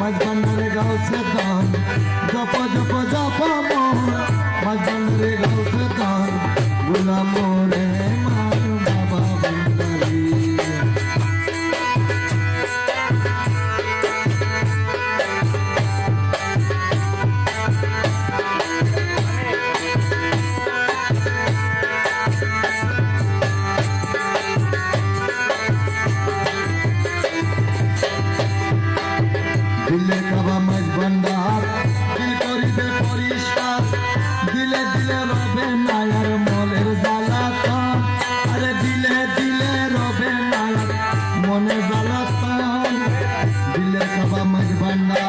মাঝ ভান্ডারে গাউছে দান জপ জপ জপ মোর মাঝ ভান্ডারে গাউছে দান গোলাম মোরে মান বাবা ভান্ডারি দিলে কাবা মাঝ ভান্ডার দিল করিবে পরিষ্কার দিলে দিলে রবে নায়ার মনের জ্বালাতন আরে দিলে দিলে রবে নায়ার মনে জ্বালাতন দিলে কাবা মাঝ ভান্ডার